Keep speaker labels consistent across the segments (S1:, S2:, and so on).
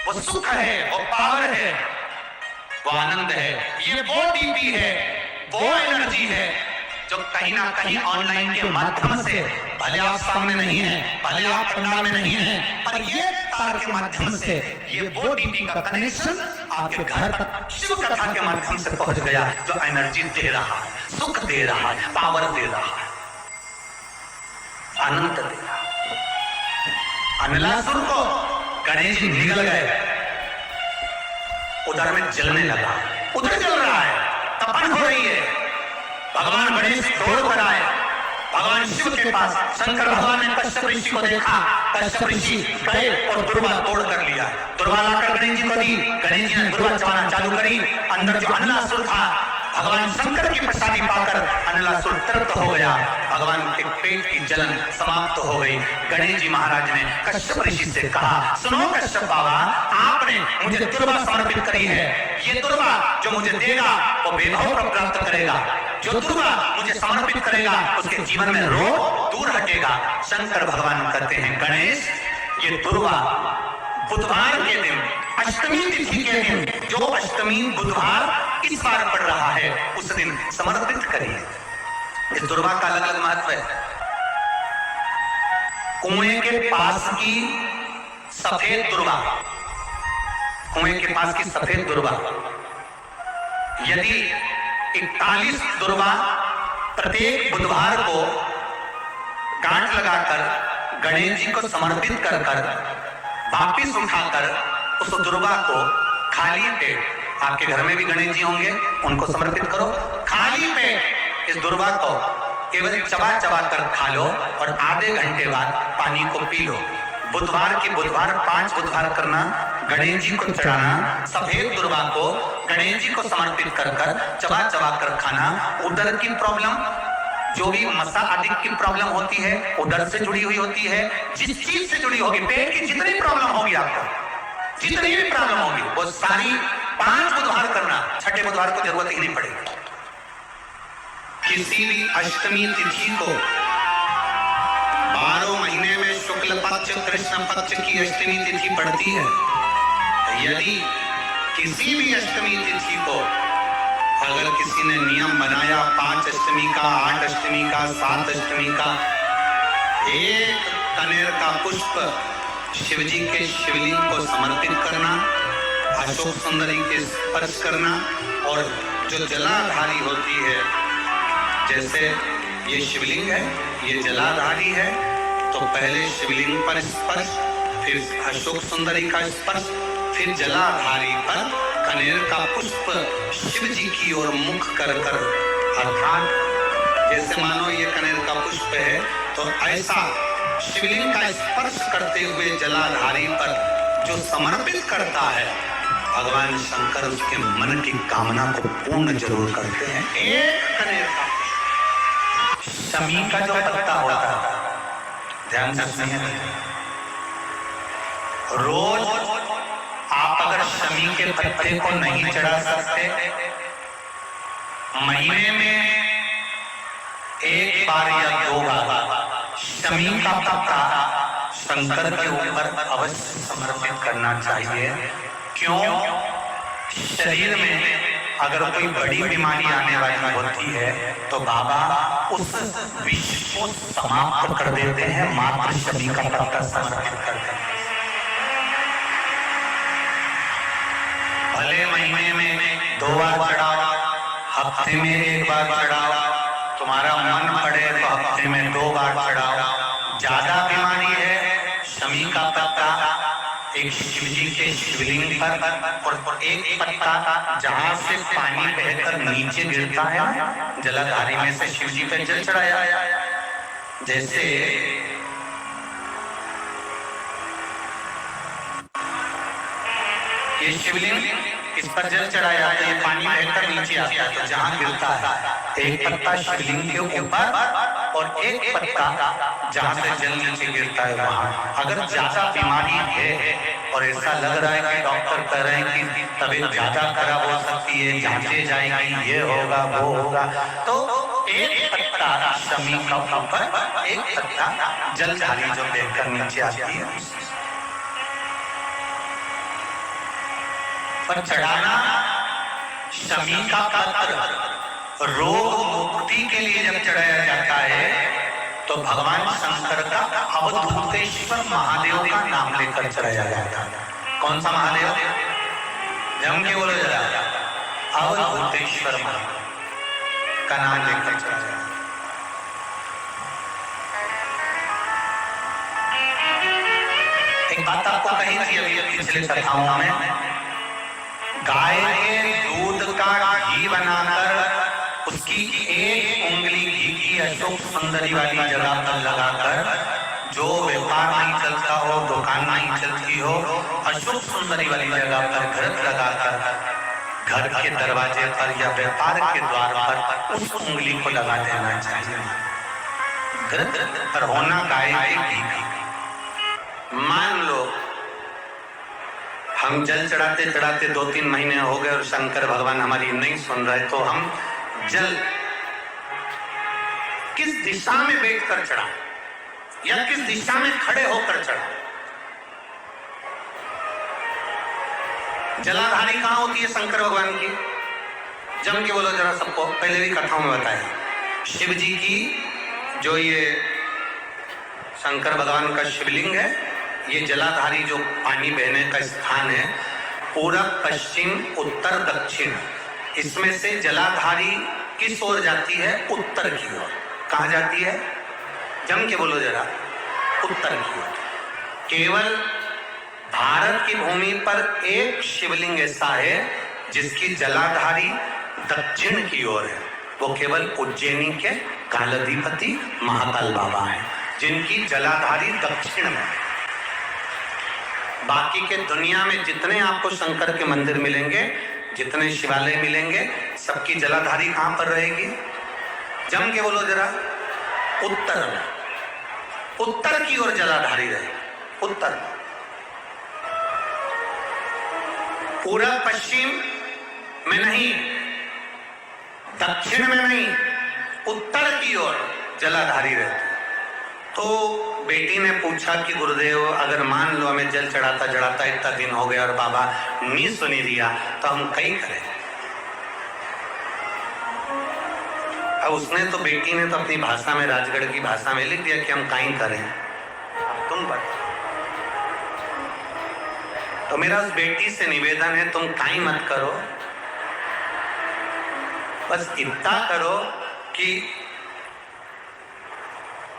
S1: वो सुख है, वो पावर है, वो आनंद है, ये वो डीपी है, वो एनर्जी है जो कहीं ना कहीं ऑनलाइन के माध्यम से, भले आप सामने नहीं है, भले आप पंडाल में नहीं है, पर ये तार के माध्यम से ये वो डीपी का कनेक्शन आपके घर तक शिव कथा के माध्यम से पहुंच गया, जो एनर्जी दे रहा है, सुख दे रहा है, पावर दे रहा है, आनंद दे रहा है। अनिलासुर को गणेश जी निगल गए, उधर में जलने लगा, उधर जल रहा है, तपन हो रही है। भगवान गणेश दौड़ कर आए भगवान शिव के पास। शंकर भगवान ने कश्यप ऋषि को देखा, कश्यप ऋषि गए और दुर्वा तोड़ कर लिया। दुर्वा लाकर गणेश जी को दी, गणेश जी ने दुर्वा चलाना चालू करी। अंदर जो अनिलासुर था, भगवान शंकर की प्रसादी पाकर अनिलासुर तृप्त हो गया, भगवान के पेट की जलन समाप्त हो गई। गणेश जी महाराज ने कश्यप ऋषि से कहा, सुनो कश्यप बाबा, आपने मुझे दुर्वा समर्पित करी है, ये दुर्वा जो मुझे देगा वो वैभव प्राप्त करेगा, जो दुर्वा मुझे समर्पित करेगा उसके जीवन में रोग दूर हटेगा। शंकर भगवान कहते हैं, गणेश ये दुर्वा बुधवार के दिन, अष्टमी तिथि के दिन, जो अष्टमी बुधवार इस बार पड़ रहा है, उस दिन समर्पित करिए। इस दुर्वा का अलग अलग महत्व है। कुएं के पास की सफेद दुर्वा, कुएं के पास की सफेद दुर्वा, यदि 41 दुर्वा प्रत्येक बुधवार को गांठ लगाकर गणेश जी को समर्पित कर वापिस उठाकर उस दुर्वा को खाली पेट, आपके घर में भी गणेश जी होंगे, उनको समर्पित करो, खाली पेट इस दुर्वा को केवल चबा चबा कर खा लो और आधे घंटे बाद पानी को पी लो। बुधवार के बुधवार 5 बुधवार करना, गणेश जी को चढ़ाना, सफेद दुर्वा को गणेश जी को समर्पित कर चबा चबा कर खाना। उदर की प्रॉब्लम, जो भी मसा आदि की प्रॉब्लम होती है, उदर से जुड़ी हुई होती है, जिस चीज से जुड़ी होगी, पेट की जितनी प्रॉब्लम होगी, आपको जितनी भी प्रॉब्लम होगी, वो सारी 5 बुधवार करना, छठे बुधवार को जरूरत ही नहीं पड़ेगी। किसी भी अष्टमी तिथि को 12 महीने में शुक्ल पक्ष कृष्ण पक्ष की अष्टमी तिथि पड़ती है। यदि किसी भी अष्टमी तिथि को अगर किसी ने नियम बनाया 5 अष्टमी का, 8 अष्टमी का, 7 अष्टमी का, एक कनेर का पुष्प शिवजी के शिवलिंग को समर्पित करना, अशोक सुंदरी के स्पर्श करना, और जो जलाधारी होती है, जैसे ये शिवलिंग है, ये जलाधारी है, तो पहले शिवलिंग पर स्पर्श, फिर अशोक सुंदरी का स्पर्श, फिर जलाधारी पर कनेर का पुष्प शिव जी की ओर मुख कर अर्थात जैसे मानो ये कनेर का पुष्प है, तो ऐसा शिवलिंग का स्पर्श करते हुए जलाधारी पर जो समर्पित करता है, भगवान शंकर उसके मन की कामना को पूर्ण जरूर करते हैं। एक कनेर का शमी का जो पत्ता होता है, ध्यान से सुनिए, रोज आप अगर शमी के पत्ते को नहीं चढ़ा सकते, महीने में 1 बार या 2 बार शमी का पत्ता शंकर के ऊपर अवश्य समर्पित करना चाहिए। क्यों? शरीर में अगर कोई बड़ी बीमारी आने वाली होती है तो बाबा उस विष को समाप्त कर देते हैं, मात्र शमी का पत्ता समर्पित करते हैं। भले महीने में 2 बार चढ़ाओ, हफ्ते में 1 बार चढ़ाओ, तुम्हारा मन पड़े तो हफ्ते में 2 बार चढ़ाओ। ज्यादा बीमारी है, शमी का पत्ता एक शिवजी के शिवलिंग पर और एक पत्ता जहां से पानी बहकर नीचे गिरता है, जलाधारी में से शिवजी पे जल चढ़ाया। जैसे ये शिवलिंग, इस पर जल चढ़ाया तो ये पानी बहकर नीचे आता है, तो जहां गिरता है एक पत्ता शिवलिंग के ऊपर और एक पत्ता जहां से जल नीचे गिरता है वहां। अगर ज्यादा बीमारी है और ऐसा लग रहा है कि डॉक्टर कह रहे हैं कि तबीयत ज्यादा खराब हो सकती है, जांचे जाएंगी, ये होगा वो होगा, तो एक पत्ता शमी का ऊपर, एक पत्ता जलधारी जो बहकर नीचे आती है। पर चढ़ाना शमी का पत्र रोग मुक्ति के लिए जब चढ़ाया जाता है तो भगवान शंकर का अवधूतेश्वर महादेव का नाम लेकर चढ़ाया जाता है। कौन सा महादेव? जम के बोलो जरा, अवधूतेश्वर महादेव का नाम लेकर चढ़ाया जाता है। एक बात आपको कही थी अभी पिछले कथाओं में, गाय के दूध का घी बनाकर उसकी एक उंगली घी की अशोक सुंदरी वाली जगह पर लगाकर जो व्यापार नहीं चलता हो, दुकान नहीं चलती हो, अशोक सुंदरी वाली जगह पर घृत लगाकर घर के दरवाजे पर या व्यापार के द्वार पर उस उंगली को लगा देना चाहिए। घृत पर होना गाय के घी का। मान लो हम जल चढ़ाते चढ़ाते 2-3 महीने हो गए और शंकर भगवान हमारी नहीं सुन रहे, तो हम जल किस दिशा में बैठकर चढ़ा या किस दिशा में खड़े होकर चढ़ा? जलाधारी कहां होती है शंकर भगवान की? जम के बोलो जरा सबको, पहले भी कथाओं में बताया। शिव जी की जो ये शंकर भगवान का शिवलिंग है, ये जलाधारी जो पानी बहने का स्थान है, पूरब पश्चिम उत्तर दक्षिण, इसमें से जलाधारी किस ओर जाती है? उत्तर की ओर। कहां जाती है? जम के बोलो जरा, उत्तर की ओर। केवल भारत की भूमि पर एक शिवलिंग ऐसा है जिसकी जलाधारी दक्षिण की ओर है, वो केवल उज्जैनी के कालाधिपति महाकाल बाबा हैं जिनकी जलाधारी दक्षिण में। बाकी के दुनिया में जितने आपको शंकर के मंदिर मिलेंगे, जितने शिवालय मिलेंगे, सबकी जलाधारी कहां पर रहेगी? जम के बोलो जरा, उत्तर में। उत्तर की ओर जलाधारी रहेगी, उत्तर। पूरब पश्चिम में नहीं, दक्षिण में नहीं, उत्तर की ओर जलाधारी रहती। तो बेटी ने पूछा कि गुरुदेव अगर मान लो हमें जल चढ़ाता चढ़ाता इतना दिन हो गया और बाबा नहीं सुनी दिया तो हम कहीं करें? अब उसने तो, बेटी ने तो अपनी भाषा में, राजगढ़ की भाषा में लिख दिया कि हम कहीं करें। तुम बता। तो मेरा उस बेटी से निवेदन है, तुम कहीं मत करो, बस इतना करो कि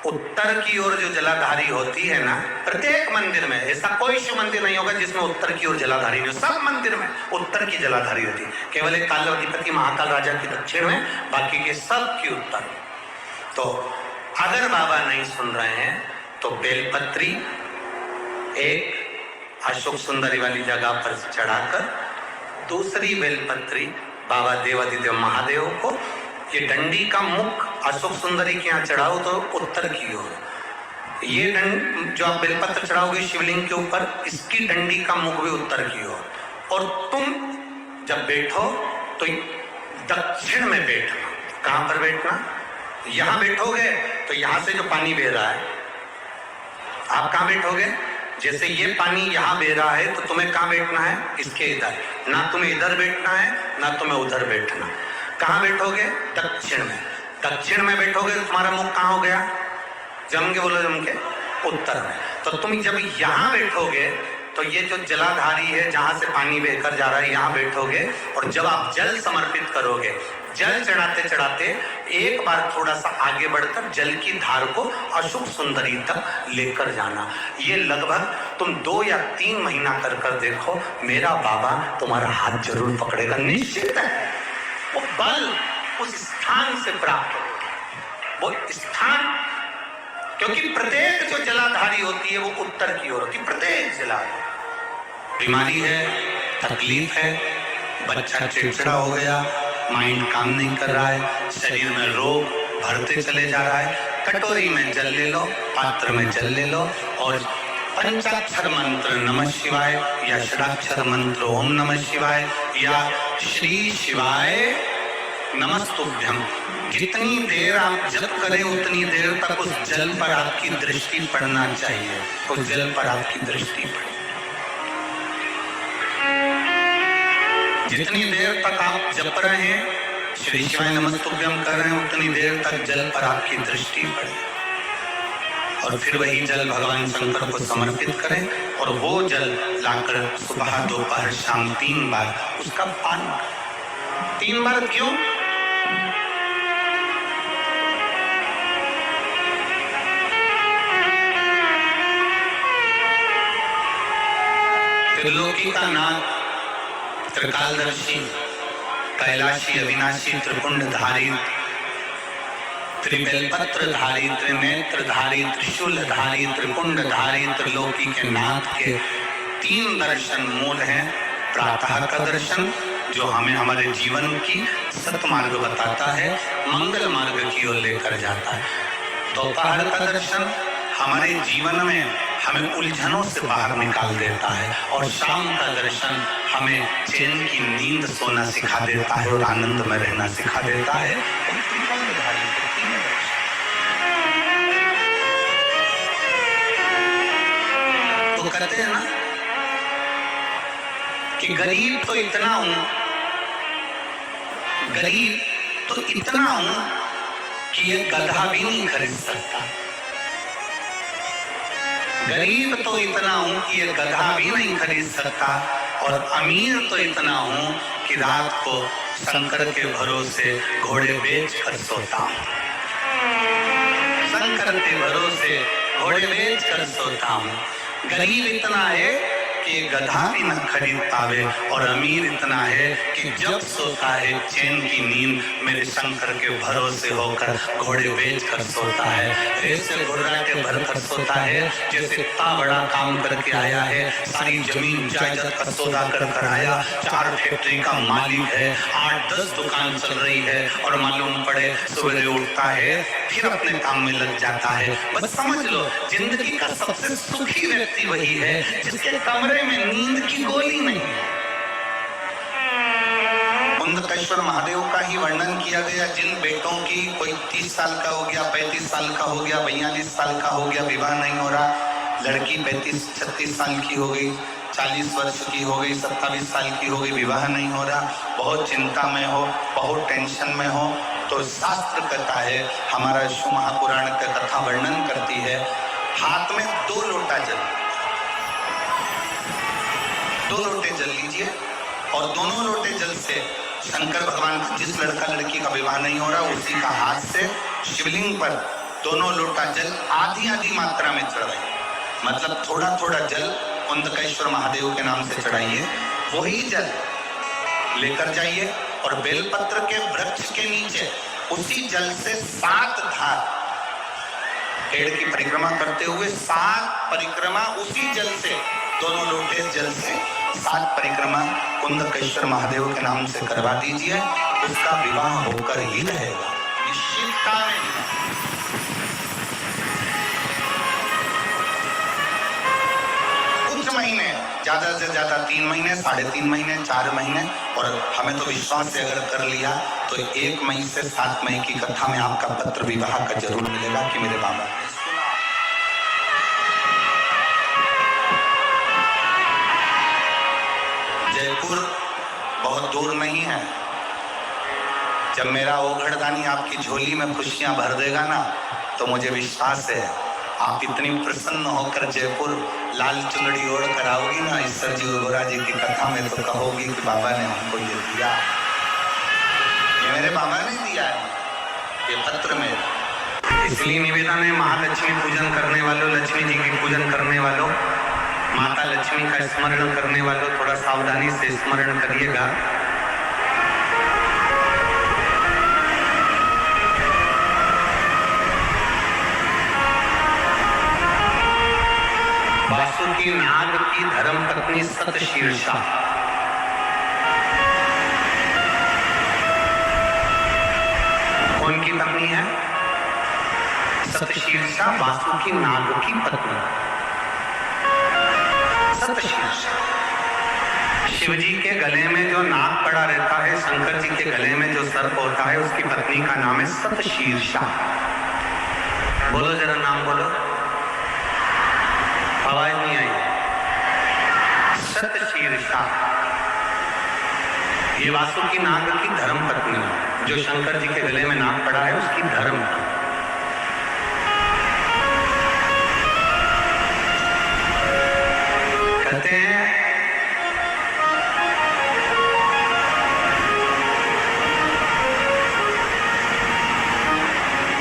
S1: उत्तर की ओर जो जलाधारी होती है ना, प्रत्येक मंदिर में, ऐसा कोई शिव मंदिर नहीं होगा जिसमें उत्तर की ओर जलाधारी नहीं हो। सब मंदिर में उत्तर की जलाधारी होती है, केवल एक कालाधिपति महाकाल राजा की दक्षिण में, बाकी के सब की उत्तर। तो अगर बाबा नहीं सुन रहे हैं तो बेलपत्री एक अशोक सुंदरी वाली जगह पर चढ़ाकर दूसरी बेलपत्री बाबा देवादिदेव महादेव को, ये डंडी का मुख अशोक सुंदरी के यहाँ चढ़ाओ तो उत्तर की ओर। ये डंड जो आप बेलपत्र चढ़ाओगे शिवलिंग के ऊपर, इसकी डंडी का मुख भी उत्तर की ओर। और तुम जब बैठो तो दक्षिण में बैठना। कहां पर बैठना? यहां बैठोगे तो यहां से जो पानी बह रहा है, आप कहां बैठोगे? जैसे ये पानी यहां बह रहा है तो तुम्हें कहां बैठना है? इसके इधर। ना तुम्हें इधर बैठना है ना तुम्हें उधर बैठना। कहां बैठोगे? दक्षिण में। दक्षिण में बैठोगे तो तुम्हारा मुख कहां हो गया? जम के बोलो, जम के उत्तर में। तो तुम जब यहां बैठोगे तो ये जो जलाधारी है जहां से पानी बहकर जा रहा है, यहां बैठोगे। और जब आप जल समर्पित करोगे, जल चढ़ाते चढ़ाते एक बार थोड़ा सा आगे बढ़कर जल की धार को अशोक सुंदरी तक लेकर जाना। ये लगभग तुम 2 या 3 महीना कर कर देखो, मेरा बाबा तुम्हारा हाथ जरूर पकड़ेगा, निश्चित है। वो बल उस स्थान से प्राप्त होगा, वो स्थान, क्योंकि प्रत्येक जो जलाधारी होती है वो उत्तर की ओर होती है। प्रत्येक जलाधारी, बीमारी है, तकलीफ है, बच्चा चिड़चिड़ा हो गया, माइंड काम नहीं कर रहा है, शरीर में रोग बढ़ते चले जा रहा है, कटोरी में जल ले लो, पात्र में जल ले लो और पंचाक्षर मंत्र नमः शिवाय या षडाक्षर मंत्र ओम नमः शिवाय या श्री शिवाय नमस्तुभ्यम, जितनी देर आप जप करें उतनी देर तक उस जल पर आपकी दृष्टि पड़ना चाहिए। उस जल पर आपकी दृष्टि पड़े। जितनी देर तक आप जप रहे हैं, श्री शिवाय नमस्तुभ्यम कर रहे हैं, उतनी देर तक जल पर आपकी दृष्टि पड़े और फिर वही जल भगवान शंकर को समर्पित करें और वो जल लाकर सुबह दोपहर शाम 3 बार उसका पान करें। 3 बार क्यों? त्रिलोकी का नाथ, त्रिकालदर्शी, कैलाशी, अविनाशी, त्रिपुंडधारी, त्रिबेलपत्रधारी, त्रिनेत्रधारी, त्रिशूलधारी, त्रिपुंडधारी, त्रिलोकी के नाथ के 3 दर्शन मूल हैं। प्रातः का दर्शन जो हमें हमारे जीवन की सतमार्ग बताता है, मंगल मार्ग की ओर लेकर जाता है। दोपहर का दर्शन हमारे जीवन में हमें उलझनों से बाहर निकाल देता है और शाम का दर्शन हमें चैन की नींद सोना सिखा देता है और आनंद में रहना सिखा देता है। तो कहते हैं ना कि गरीब तो इतना हूं, गरीब तो इतना हूं कि ये गधा भी नहीं खरीद सकता। गरीब तो इतना हूं कि ये गधा भी नहीं खरीद सकता और अमीर तो इतना हूं कि रात को शंकर के भरोसे घोड़े बेच कर सोता हूं। शंकर के भरोसे घोड़े बेच कर सोता हूं। गरीब इतना है कि गधा भी न खरीद पावे और अमीर इतना है कि जब सोता है चैन की नींद मेरे शंकर के भरोसे होकर घोड़े बेच कर सोता है। ऐसे घुर्राटे भर कर सोता है जैसे इतना बड़ा काम करके आया है, सारी जमीन जायदाद का सौदा कर कर आया, 4 फैक्ट्री का मालिक है, 8-10 दुकान चल रही है और मालूम पड़े सवेरे उठता है फिर अपने काम में लग जाता है। बस समझ लो जिंदगी का सबसे सुखी व्यक्ति वही है जिसके कमरे में नींद की गोली नहीं। कुंदकेश्वर महादेव का ही वर्णन किया गया, जिन बेटों की कोई 30 साल का हो गया, 35 साल का हो गया, 42 साल का हो गया, विवाह नहीं हो रहा, लड़की 35-36 साल की हो गई, 40 वर्ष की हो गई, 27 साल की हो गई, विवाह नहीं हो रहा, बहुत चिंता में हो, बहुत टेंशन में हो, तो शास्त्र कहता है, हमारा शिव महापुराण का कथा वर्णन करती है, हाथ में 2 लोटा जल, 2 लोटे जल लीजिए और दोनों लोटे जल से शंकर भगवान का, जिस लड़का लड़की का विवाह नहीं हो रहा उसी का हाथ से शिवलिंग पर दोनों लोटा जल आधी मात्रा में चढ़ाइए। मतलब थोड़ा थोड़ा जल कुंदकेश्वर महादेव के नाम से चढ़ाइए। वही जल लेकर जाइए और बेलपत्र के वृक्ष के नीचे उसी जल से 7 धार, पेड़ की परिक्रमा करते हुए 7 परिक्रमा उसी जल से, दोनों लोटे जल से 7 परिक्रमा कुंदकेश्वर महादेव के नाम से करवा दीजिए। उसका विवाह होकर ही रहेगा, निश्चितता में। कुछ महीने, ज्यादा से ज्यादा 3 महीने, 3.5 महीने, 4 महीने, और हमें तो विश्वास से अगर कर लिया तो 1 मई से 7 मई की कथा में आपका पत्र विवाह का जरूर मिलेगा कि मेरे बाबा ने सुना। जयपुर बहुत दूर नहीं है। जब मेरा ओघड़दानी आपकी झोली में खुशियां भर देगा ना, तो मुझे विश्वास है आप इतनी प्रसन्न होकर जयपुर लाल चुनरी ओढ़ कर आओगी ना ईश्वर जी गोरा जी की कथा में, तो कहोगी कि बाबा ने हमको ये दिया, ये मेरे बाबा ने दिया है, ये पत्र में। इसलिए निवेदन है, महालक्ष्मी पूजन करने वालों, लक्ष्मी जी की पूजन करने वालों, माता लक्ष्मी का स्मरण करने वालों, थोड़ा सावधानी से स्मरण करिएगा। वासुकी नाग की धर्म पत्नी सतशीर्षा, कौन की पत्नी है? सतशीर्षा, वासुकी नाग की पत्नी सतशीर्षा। शिव जी के गले में जो नाग पड़ा रहता है, शंकर जी के गले में जो सर्प होता है, उसकी पत्नी का नाम है सतशीर्षा। बोलो जरा नाम बोलो, आवाज नहीं आई। सतशीर्षा। ये वासुकी नाग की धर्म पत्नी, जो शंकर जी के गले में नाग पड़ा है उसकी धर्म। कहते हैं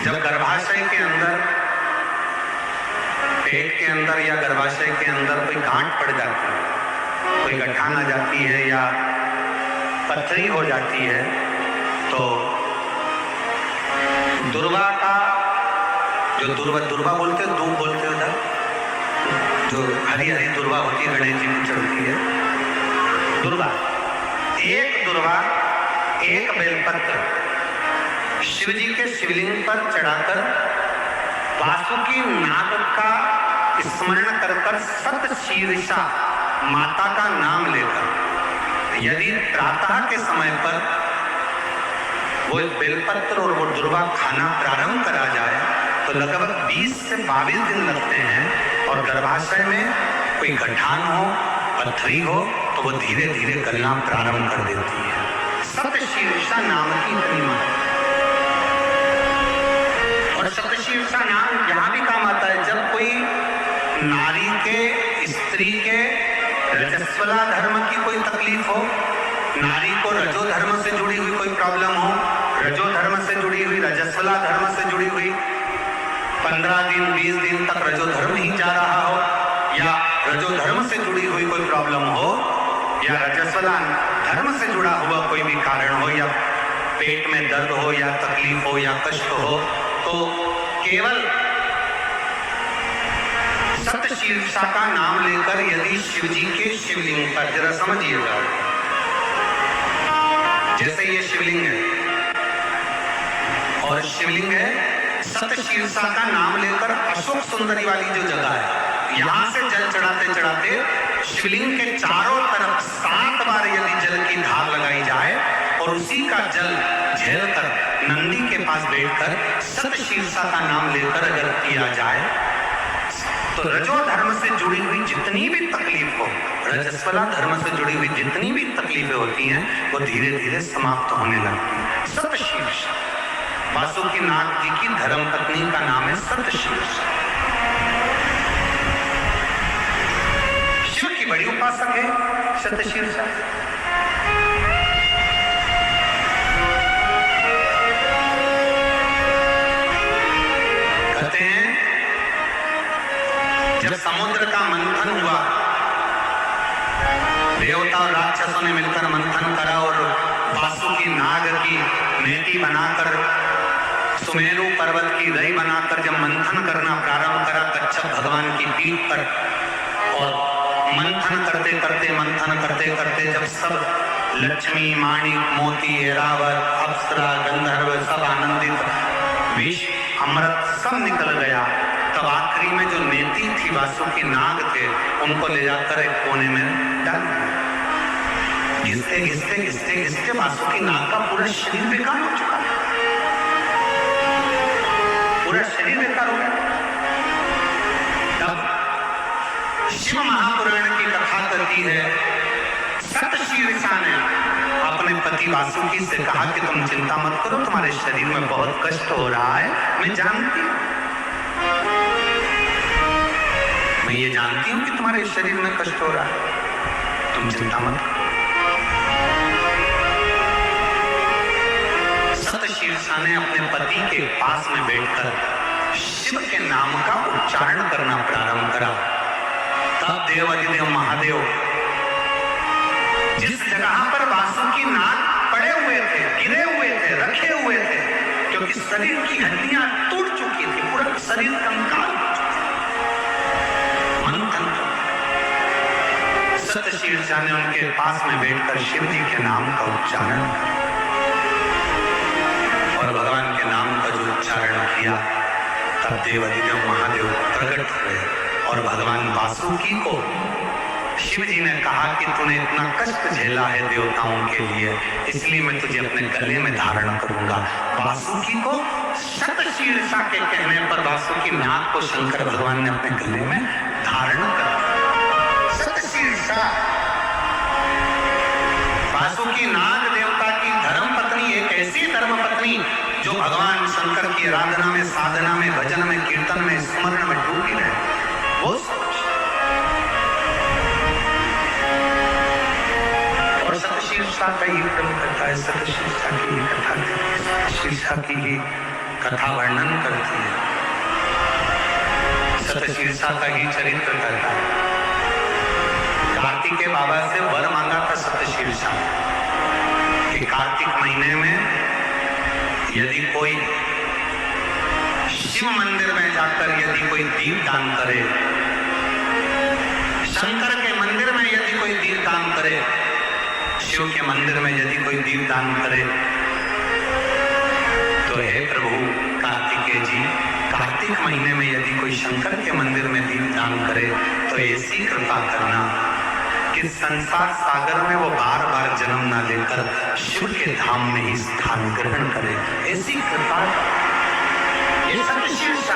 S1: जब गर्भाशय के अंदर, पेट के अंदर या गर्भाशय के अंदर कोई गांठ पड़ जाती है, कोई गठान आ जाती है या पथरी हो जाती है, तो दुर्वा का जो दुर्वा बोलते हैं, दूब बोलते हैं, जो हरी हरी दुर्वा होती है, गणेश जी की चढ़ती है दुर्वा, एक बेलपत्र शिव जी के शिवलिंग पर चढ़ाकर वासुकी नाग का स्मरण कर कर सतशीर्षा माता का नाम लेकर यदि प्रातः के समय पर वो बेलपत्र और वो दुर्वा खाना प्रारंभ करा जाए तो लगभग 20 से 22 दिन लगते हैं, और गर्भाशय में कोई गठान हो, पथरी हो, तो वो धीरे धीरे गलना प्रारंभ कर देती है। सतशीर्षा नाम की महिमा, और सतशीर्षा नाम यहाँ भी काम आता है जब कोई नारी के, स्त्री के रजस्वला धर्म की कोई तकलीफ हो, नारी को रजो धर्म से जुड़ी हुई कोई प्रॉब्लम हो, रजो धर्म से जुड़ी हुई, रजस्वला धर्म से जुड़ी हुई, 15 दिन 20 दिन तक रजो धर्म ही जा रहा हो, या रजो धर्म से जुड़ी हुई कोई प्रॉब्लम हो, या रजस्वला धर्म से जुड़ा हुआ कोई भी कारण हो, या पेट में दर्द हो, या तकलीफ हो, या कष्ट हो, तो केवल सतशीर्षा का नाम लेकर यदि शिव जी के शिवलिंग पर, जरा समझिएगा, जैसे ये शिवलिंग है और शिवलिंग है, सतशीर्षा का नाम लेकर अशोक सुंदरी वाली जो जगह है, यहां से जल चढ़ाते चढ़ाते शिवलिंग के चारों तरफ 7 बार यदि जल की धार लगाई जाए और उसी का जल झेलकर नंदी के पास बैठकर सतशीर्षा का नाम लेकर अगर किया जाए तो रजो धर्म से जुड़ी हुई जितनी भी तकलीफ हो, रजस्वला धर्म से जुड़ी हुई जितनी भी तकलीफें होती हैं, वो धीरे धीरे समाप्त होने लगती हैं। सतशीर्षा, वासुकी नाग जी की धर्म पत्नी का नाम है सतशीर्षा। शिव की बड़ी उपासक है सतशीर्षा। कहते हैं जब समुद्र का मंथन हुआ, देवता और राक्षसों ने मिलकर मंथन करा और वासुकी नाग की नेति बनाकर, सुमेरु पर्वत की दही बनाकर जब मंथन करना प्रारंभ करा कच्छप भगवान की पीठ पर, और मंथन करते करते जब सब लक्ष्मी, माणिक, मोती, ऐरावत, अप्सरा, गंधर्व सब आनंदित, विष, अमृत सब निकल गया, तब आखिरी में जो नेति थी वासुकी नाग थे, उनको ले जाकर एक कोने में डाल दिया। घिसते वासुकी नाग का पूरा शरीर बेकार हो चुका है, पूरा शरीर बेकार हो गया। तब शिव महापुराण की कथा करती है, सतशीर्षा ने अपने पति वासुकी से कहा कि तुम चिंता मत करो, तुम्हारे शरीर में बहुत कष्ट हो रहा है, मैं जानती हूँ, मैं ये जानती हूं कि तुम्हारे शरीर में कष्ट हो रहा है, तुम चिंता मत करो। सतशीर्षा ने अपने पति के पास में बैठकर शिव के नाम का उच्चारण करना प्रारंभ करा। तब देवाधिदेव महादेव जिस जगह पर वासुकी नाग पड़े हुए थे, गिरे हुए थे, रखे हुए थे, क्योंकि शरीर की हड्डियां टूट चुकी थी, पूरा शरीर कंकाल हो चुका, मंथन सतशीर्षा ने उनके पास में बैठकर शिव जी के नाम का उच्चारण किया, और भगवान के नाम का जो उच्चारण किया, तब देवाधिदेव महादेव प्रकट हुए, और भगवान वासुकी को शिव जी ने कहा कि तूने इतना कष्ट झेला है देवताओं के लिए, इसलिए मैं तुझे अपने गले में धारण करूंगा। वासुकी को सतशीर्षा के कहने पर वासुकी नाग को शंकर भगवान ने अपने गले में धारण कर। सतशीर्षा वासुकी नाग भगवान शंकर की आराधना में, साधना में, भजन में, कीर्तन में, स्मरण में डूबी रहे, वो और सतशीर्षा का ही क्रम करता है। सतशीर्षा की ही कथा करती है, सतशीर्षा की ही कथा वर्णन करती है, सतशीर्षा का ही चरित्र करता है। कार्तिक के बाबा से वर मांगा था सतशीर्षा कि कार्तिक महीने में यदि कोई शिव मंदिर में जाकर यदि कोई दीप दान करे, शंकर के मंदिर में यदि कोई दीप दान करे, शिव के मंदिर में यदि कोई दीप दान करे, तो हे प्रभु कार्तिकेय जी, कार्तिक महीने में यदि कोई शंकर के मंदिर में दीप दान करे तो ऐसी कृपा करना कि संसार सागर में वो बार बार जन्म ना लेकर शिव के धाम में ही स्थान ग्रहण करे। ऐसी